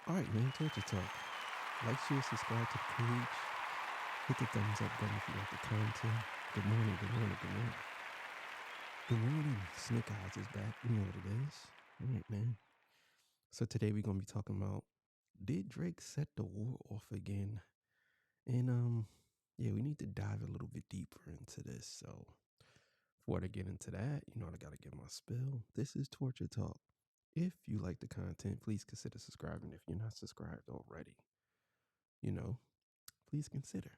All right, man. Torture Talk. Like, share, subscribe to the page. Hit the thumbs up button if you like the content. Good morning, good morning, good morning. Good morning. Snake Eyes is back. You know what it is. All right, man. So today we're going to be talking about, did Drake set the war off again? And yeah, we need to dive a little bit deeper into this. So before I get into that, you know, I got to get my spill. This is Torture Talk. If you like the content, please consider subscribing if you're not subscribed already. You know, please consider.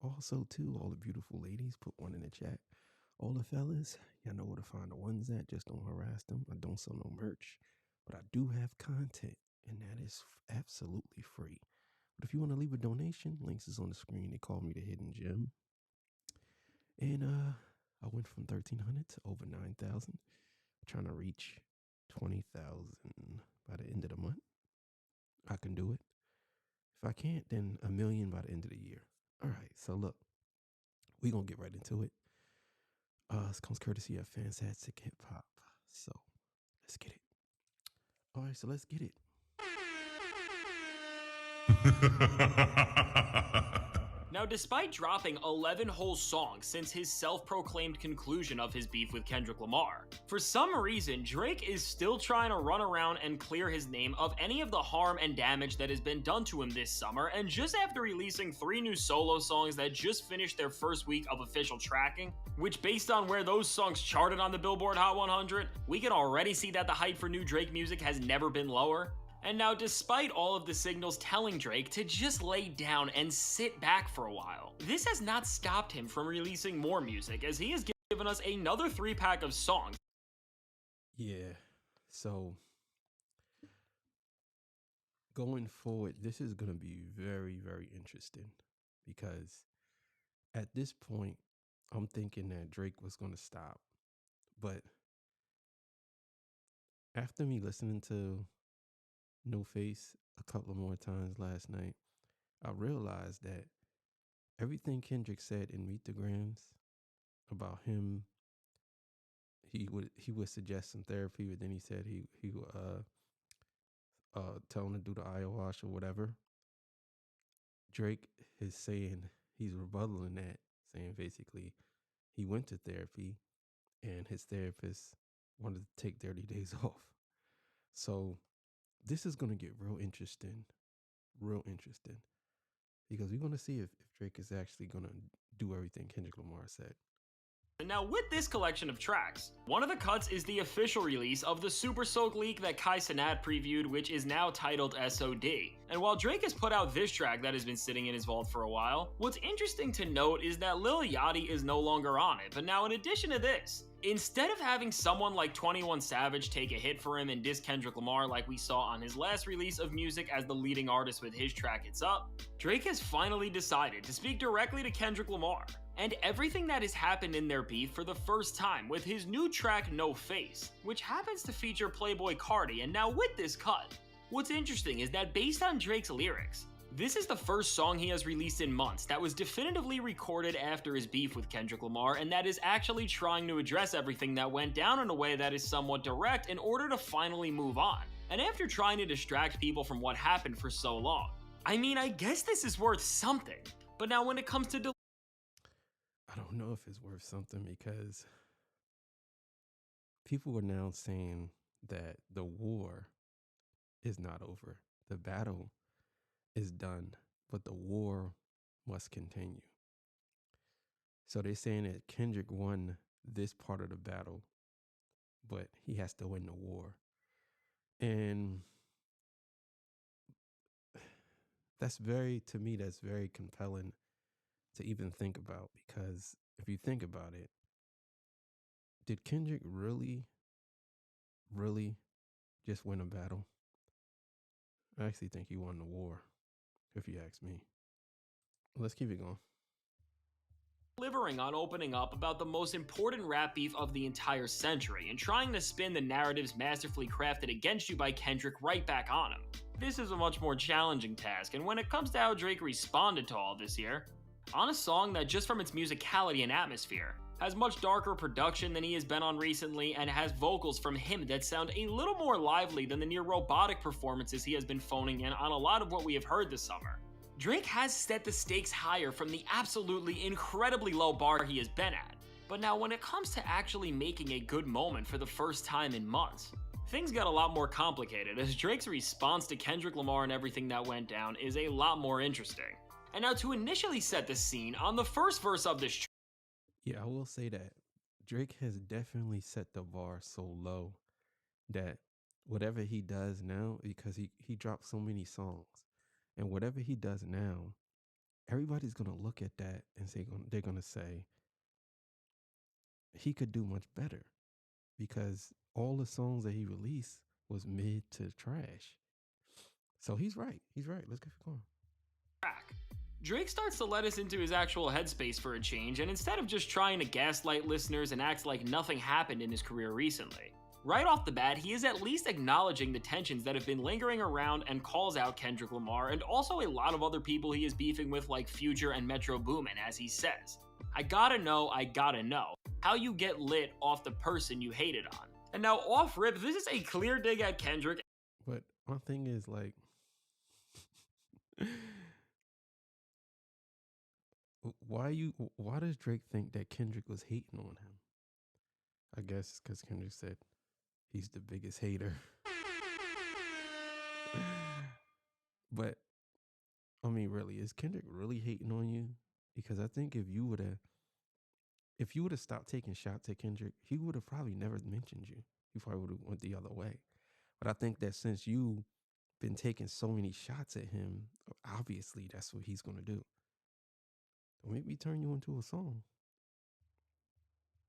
Also, too, all the beautiful ladies, put one in the chat. All the fellas, y'all know where to find the ones at. Just don't harass them. I don't sell no merch, but I do have content, and that is absolutely free. But if you want to leave a donation, links is on the screen. They call me the Hidden Gem. And I went from 1,300 to over 9,000. Trying to reach 20,000 by the end of the month. I can do it. If I can't, then 1 million by the end of the year. All right, so look, we're going to get right into it. This comes courtesy of Fantastic Hip Hop. So let's get it. All right, so let's get it. Now, despite dropping 11 whole songs since his self-proclaimed conclusion of his beef with Kendrick Lamar, for some reason, Drake is still trying to run around and clear his name of any of the harm and damage that has been done to him this summer, and just after releasing 3 new solo songs that just finished their first week of official tracking, which based on where those songs charted on the Billboard Hot 100, we can already see that the hype for new Drake music has never been lower. And now, despite all of the signals telling Drake to just lay down and sit back for a while, this has not stopped him from releasing more music, as he has given us another 3-pack of songs. Yeah, so going forward, this is going to be very, very interesting because at this point, I'm thinking that Drake was going to stop. But after me listening to No Face a couple of more times last night, I realized that everything Kendrick said in Meet the Grams about him, he would suggest some therapy, but then he said he would tell him to do the ayahuasca or whatever. Drake is saying he's rebuttaling that, saying basically he went to therapy and his therapist wanted to take 30 days off. So this is going to get real interesting, because we're going to see if Drake is actually going to do everything Kendrick Lamar said. And now, with this collection of tracks, one of the cuts is the official release of the Super Soak leak that Kai Cenat previewed, which is now titled SOD. And while Drake has put out this track that has been sitting in his vault for a while, what's interesting to note is that Lil Yachty is no longer on it. But now, in addition to this, instead of having someone like 21 Savage take a hit for him and diss Kendrick Lamar like we saw on his last release of music as the leading artist with his track It's Up, Drake has finally decided to speak directly to Kendrick Lamar and everything that has happened in their beef for the first time with his new track No Face, which happens to feature Playboi Carti. And now with this cut, what's interesting is that based on Drake's lyrics, this is the first song he has released in months that was definitively recorded after his beef with Kendrick Lamar, and that is actually trying to address everything that went down in a way that is somewhat direct in order to finally move on. And after trying to distract people from what happened for so long, I mean, I guess this is worth something. But now when it comes to I don't know if it's worth something because people are now saying that the war is not over. The battle is done, but the war must continue. So they're saying that Kendrick won this part of the battle, but he has to win the war. And that's to me, that's very compelling to even think about, because if you think about it, did Kendrick really just win a battle? I actually think he won the war, if you ask me. Let's keep it going. Delivering on opening up about the most important rap beef of the entire century and trying to spin the narratives masterfully crafted against you by Kendrick right back on him. This is a much more challenging task, and when it comes to how Drake responded to all this here, on a song that just from its musicality and atmosphere has much darker production than he has been on recently, and has vocals from him that sound a little more lively than the near robotic performances he has been phoning in on a lot of what we have heard this summer. Drake has set the stakes higher from the absolutely incredibly low bar he has been at, but now when it comes to actually making a good moment for the first time in months, things got a lot more complicated, as Drake's response to Kendrick Lamar and everything that went down is a lot more interesting. And now to initially set the scene, on the first verse of this Yeah, I will say that Drake has definitely set the bar so low that whatever he does now, because he dropped so many songs, and whatever he does now, everybody's gonna look at that and they're gonna say he could do much better, because all the songs that he released was mid to trash. So he's right. He's right. Let's get going. track, Drake starts to let us into his actual headspace for a change, and instead of just trying to gaslight listeners and act like nothing happened in his career recently, right off the bat, he is at least acknowledging the tensions that have been lingering around and calls out Kendrick Lamar and also a lot of other people he is beefing with like Future and Metro Boomin, as he says, I gotta know, how you get lit off the person you hated on. And now off rip, this is a clear dig at Kendrick. But my thing is like, why does Drake think that Kendrick was hating on him? I guess because Kendrick said he's the biggest hater. But I mean, really, is Kendrick really hating on you? Because I think if you would have stopped taking shots at Kendrick, he would have probably never mentioned you. He probably would have went the other way. But I think that since you've been taking so many shots at him, obviously that's what he's gonna do. Don't make me turn you into a song.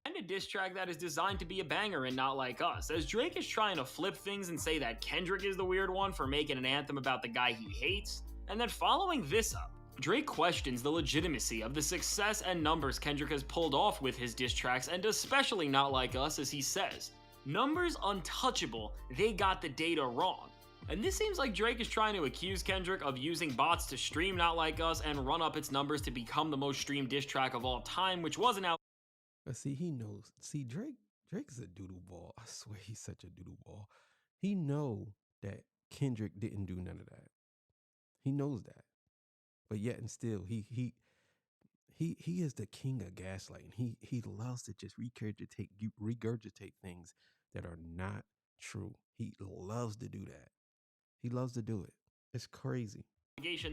And a diss track that is designed to be a banger and not like us, as Drake is trying to flip things and say that Kendrick is the weird one for making an anthem about the guy he hates, and then following this up, Drake questions the legitimacy of the success and numbers Kendrick has pulled off with his diss tracks, and especially Not Like Us, as he says, numbers untouchable, they got the data wrong. And this seems like Drake is trying to accuse Kendrick of using bots to stream Not Like Us and run up its numbers to become the most streamed diss track of all time, which wasn't out. But see, he knows. See, Drake's a doodle ball. I swear he's such a doodle ball. He know that Kendrick didn't do none of that. He knows that. But yet and still, he is the king of gaslighting. He loves to just regurgitate things that are not true. He loves to do that. He loves to do it. It's crazy.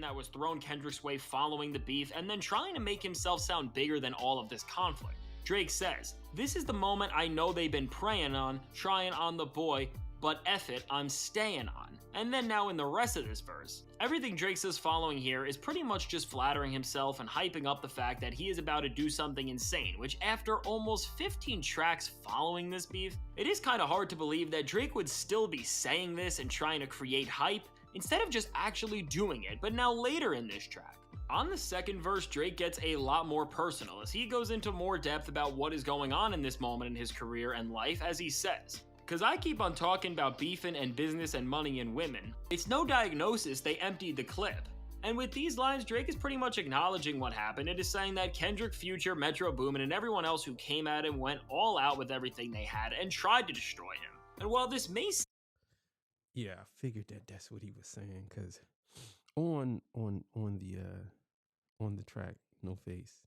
That was thrown Kendrick's way following the beef, and then trying to make himself sound bigger than all of this conflict. Drake says, this is the moment I know they've been praying on, trying on the boy, but F it, I'm staying on. And then now in the rest of this verse, everything Drake says following here is pretty much just flattering himself and hyping up the fact that he is about to do something insane, which after almost 15 tracks following this beef, it is kind of hard to believe that Drake would still be saying this and trying to create hype, instead of just actually doing it, but now later in this track. On the second verse, Drake gets a lot more personal as he goes into more depth about what is going on in this moment in his career and life, as he says, cause I keep on talking about beefing and business and money and women. It's no diagnosis, they emptied the clip. And with these lines, Drake is pretty much acknowledging what happened. It is saying that Kendrick, Future, Metro Boomin, and everyone else who came at him went all out with everything they had and tried to destroy him. And while this may Yeah, I figured that that's what he was saying, because on the track, No Face,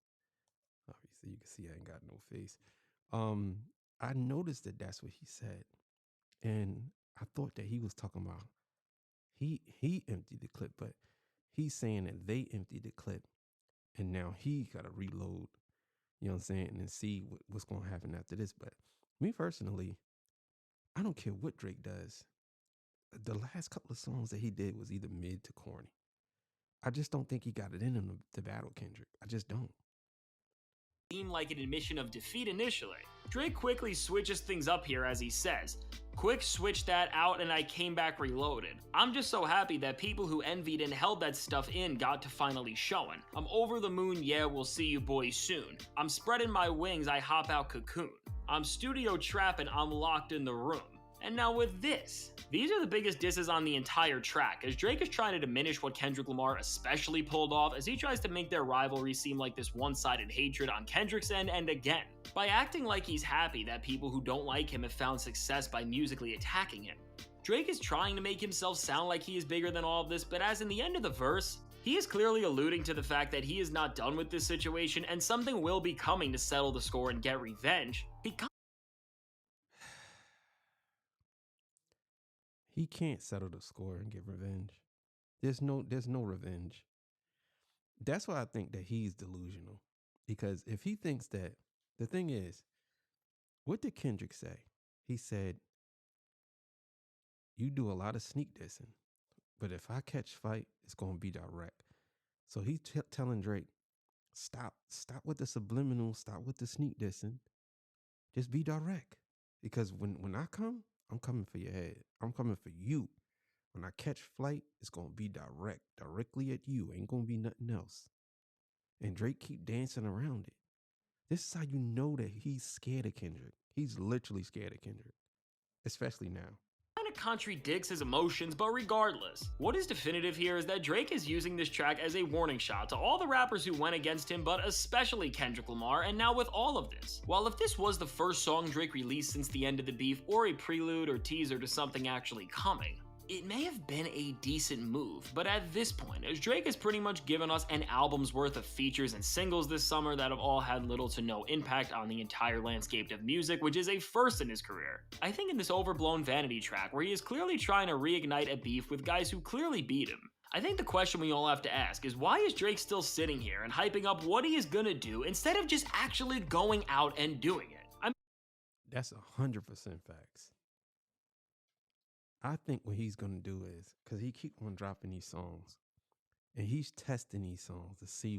obviously you can see I ain't got no face. I noticed that that's what he said, and I thought that he was talking about he emptied the clip, but he's saying that they emptied the clip, and now he got to reload. You know what I'm saying, and then see what's going to happen after this. But me personally, I don't care what Drake does. The last couple of songs that he did was either mid to corny. I just don't think he got it in him to battle Kendrick. I just don't. Seem like an admission of defeat initially, Drake quickly switches things up here as he says, quick switch that out and I came back reloaded. I'm just so happy that people who envied and held that stuff in got to finally showing. I'm over the moon, yeah, we'll see you boys soon. I'm spreading my wings, I hop out cocoon. I'm studio trapping, I'm locked in the room. And now with this, these are the biggest disses on the entire track, as Drake is trying to diminish what Kendrick Lamar especially pulled off as he tries to make their rivalry seem like this one-sided hatred on Kendrick's end, and again, by acting like he's happy that people who don't like him have found success by musically attacking him. Drake is trying to make himself sound like he is bigger than all of this, but as in the end of the verse, he is clearly alluding to the fact that he is not done with this situation and something will be coming to settle the score and get revenge. He can't settle the score and get revenge. There's no revenge. That's why I think that he's delusional. Because if he thinks that, the thing is, what did Kendrick say? He said, you do a lot of sneak dissing, but if I catch fight, it's going to be direct. So he's telling Drake, stop with the subliminal, stop with the sneak dissing. Just be direct. Because when I come, I'm coming for your head. I'm coming for you. When I catch flight, it's going to be directly at you. Ain't going to be nothing else. And Drake keep dancing around it. This is how you know that he's scared of Kendrick. He's literally scared of Kendrick, especially now. Kind of contradicts his emotions, but regardless, what is definitive here is that Drake is using this track as a warning shot to all the rappers who went against him, but especially Kendrick Lamar. And now with all of this, while if this was the first song Drake released since the end of the beef, or a prelude or teaser to something actually coming, it may have been a decent move, but at this point, as Drake has pretty much given us an album's worth of features and singles this summer that have all had little to no impact on the entire landscape of music, which is a first in his career, I think in this overblown vanity track where he is clearly trying to reignite a beef with guys who clearly beat him, I think the question we all have to ask is, why is Drake still sitting here and hyping up what he is gonna do instead of just actually going out and doing it? That's 100% facts. I think what he's going to do is, because he keep on dropping these songs, and he's testing these songs to see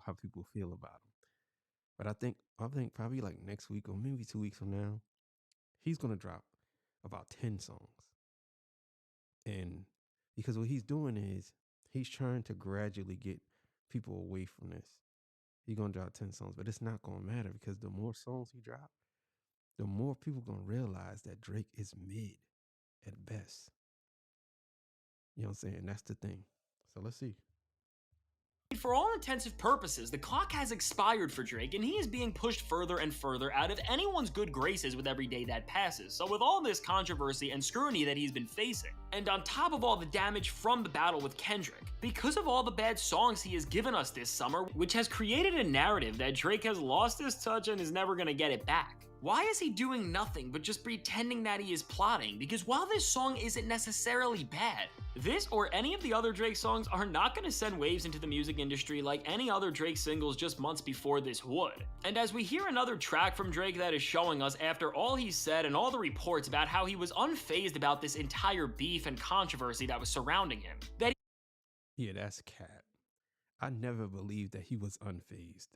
how people feel about them. But I think probably like next week or maybe 2 weeks from now, he's going to drop about 10 songs. And because what he's doing is he's trying to gradually get people away from this. He's going to drop 10 songs, but it's not going to matter because the more songs he drops, the more people going to realize that Drake is mid at best. You know what I'm saying? That's the thing. So let's see. For all intensive purposes, the clock has expired for Drake, and he is being pushed further and further out of anyone's good graces with every day that passes. So with all this controversy and scrutiny that he's been facing, and on top of all the damage from the battle with Kendrick, because of all the bad songs he has given us this summer, which has created a narrative that Drake has lost his touch and is never gonna get it back. Why is he doing nothing but just pretending that he is plotting? Because while this song isn't necessarily bad, this or any of the other Drake songs are not going to send waves into the music industry like any other Drake singles just months before this would. And as we hear another track from Drake that is showing us, after all he said and all the reports about how he was unfazed about this entire beef and controversy that was surrounding him, Yeah, that's cap. I never believed that he was unfazed.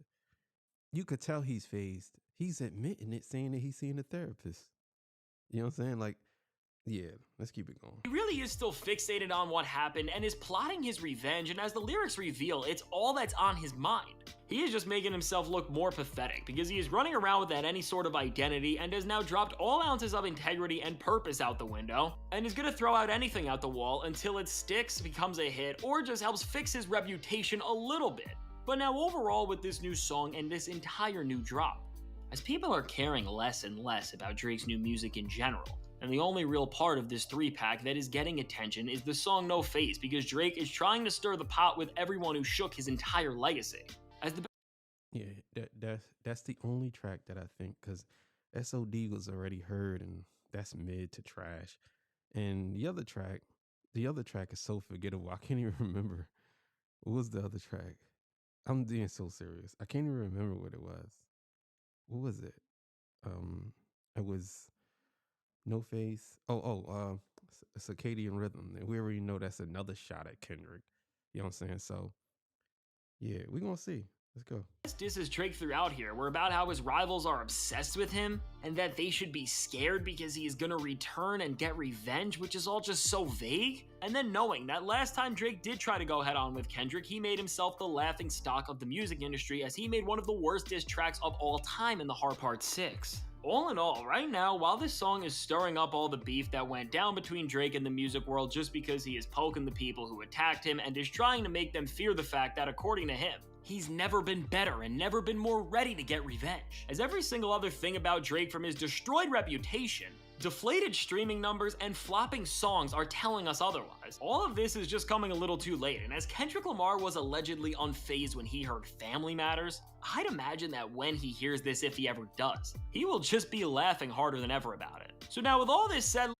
You could tell he's phased. He's admitting it, saying that he's seeing a therapist. You know what I'm saying? Like, yeah, let's keep it going. He really is still fixated on what happened and is plotting his revenge, and as the lyrics reveal, it's all that's on his mind. He is just making himself look more pathetic because he is running around without any sort of identity and has now dropped all ounces of integrity and purpose out the window, and is gonna throw out anything out the wall until it sticks, becomes a hit, or just helps fix his reputation a little bit. But now overall with this new song and this entire new drop, as people are caring less and less about Drake's new music in general, and the only real part of this 3-pack that is getting attention is the song No Face, because Drake is trying to stir the pot with everyone who shook his entire legacy. That's the only track that I think, because SOD was already heard and that's mid to trash. And the other track is so forgettable. I can't even remember. What was the other track? I'm being so serious. I can't even remember what it was. What was it? It was No Face. Circadian Rhythm. And we already know that's another shot at Kendrick. You know what I'm saying? So, yeah, we're going to see. Let's go. This is Drake throughout here. We're about how his rivals are obsessed with him and that they should be scared because he is gonna return and get revenge, which is all just so vague. And then knowing that last time Drake did try to go head on with Kendrick, he made himself the laughing stock of the music industry as he made one of the worst diss tracks of all time in the Hard Part 6. All in all, right now, while this song is stirring up all the beef that went down between Drake and the music world just because he is poking the people who attacked him and is trying to make them fear the fact that, according to him, he's never been better and never been more ready to get revenge. As every single other thing about Drake, from his destroyed reputation, deflated streaming numbers, and flopping songs are telling us otherwise. All of this is just coming a little too late, and as Kendrick Lamar was allegedly unfazed when he heard Family Matters, I'd imagine that when he hears this, if he ever does, he will just be laughing harder than ever about it. So now with all this said,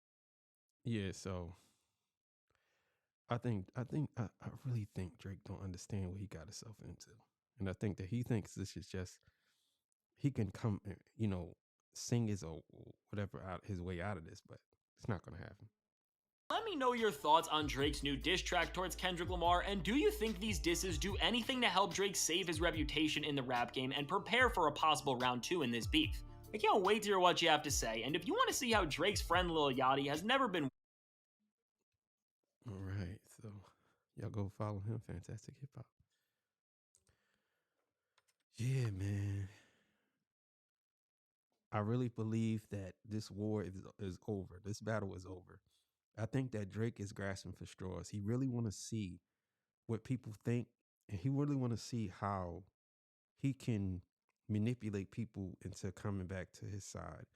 Yeah, so I really think Drake don't understand what he got himself into. And I think that he thinks this is just he can come, sing his whatever out his way out of this, but it's not gonna happen. let me know your thoughts on Drake's new diss track towards Kendrick Lamar, and do you think these disses do anything to help Drake save his reputation in the rap game and prepare for a possible round 2 in this beef? I can't wait to hear what you have to say, and if you want to see how Drake's friend Lil Yachty has never been All right, so y'all go follow him. Fantastic Hip Hop. Yeah, man. I really believe that this war is over. This battle is over. I think that Drake is grasping for straws. He really want to see what people think, and he really want to see how he can manipulate people into coming back to his side.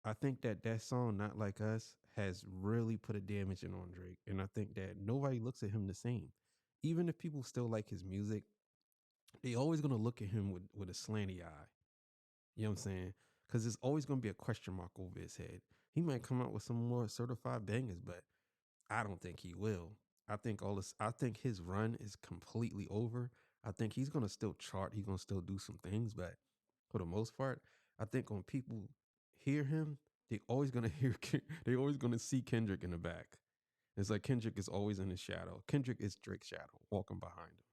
I think that that song, Not Like Us, has really put a damage in on Drake. And I think that nobody looks at him the same. Even if people still like his music, they always going to look at him with a slanty eye. You know what I'm saying? Because there's always going to be a question mark over his head. He might come out with some more certified bangers, but I don't think he will. I think his run is completely over. I think he's gonna still chart. He's gonna still do some things, but for the most part, I think when people hear him, they always gonna they always gonna see Kendrick in the back. It's like Kendrick is always in his shadow. Kendrick is Drake's shadow, walking behind him.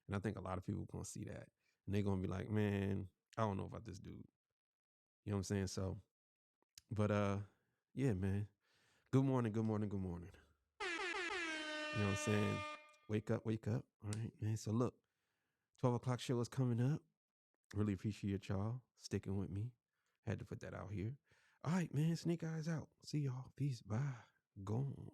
And I think a lot of people gonna see that. And they're gonna be like, man, I don't know about this dude. You know what I'm saying? So, but yeah, man. Good morning, good morning, good morning. You know what I'm saying? Wake up, wake up. All right, man. So look, 12 o'clock show is coming up. Really appreciate y'all sticking with me. Had to put that out here. All right, man. Snake Eyes out. See y'all. Peace. Bye. Gone.